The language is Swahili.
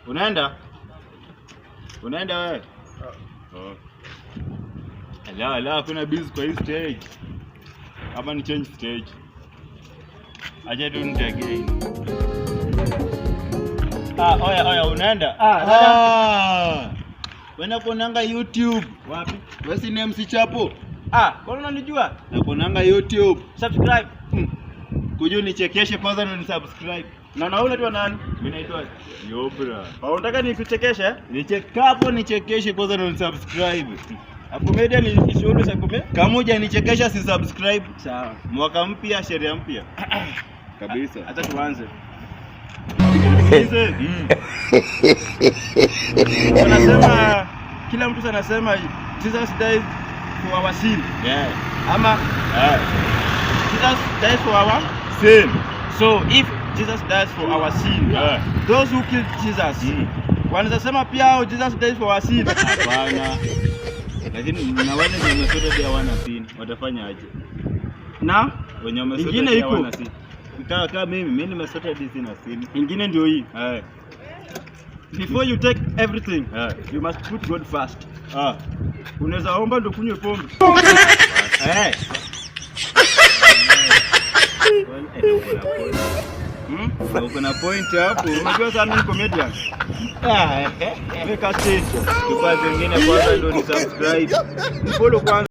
Unaenda wewe? Ala, kuna busy kwa hii stage. Hapa ni change stage. Aje tu again. Oya, unaenda? Wena kuonanga YouTube. Wapi? Wewe si MC Chapo? Kwa nini unanijua? Nakuonanga YouTube. Subscribe. Kuja nichekeshe kwanza na nisubscribe. Na wewe unaitwa nani? Mimi naitwa Yobra. Unataka nikuchekeshe? Nichekapo nichekeshe kwanza na nisubscribe. A comedian is always a comedian. Kama hujanichekesha si subscribe. Sawa. Mwaka mpya, sheria mpya. Kabisa. Hata tuanze. Wanasema kila mtu anasema Jesus died for our sin. Yeah. Ama Jesus died for our sin. So if Jesus dies for our sin, those who killed Jesus, wanasema pia Jesus died for our sin. Hapana. Lakini na wale wenye wamesota pia wana sin, watafanya aje? Na wenye wamesota ingine pia iko wana sin. Kama mimi nimesota DC na sin. Ingine ndio hii. Before you take everything, you must put God first. Unaweza omba ndio kunywe pombe. Uko na point hapo. Unajua sana ni comedian. Weka stage. Tupa zingine kwanza ndio ni subscribe. Follow kwanza.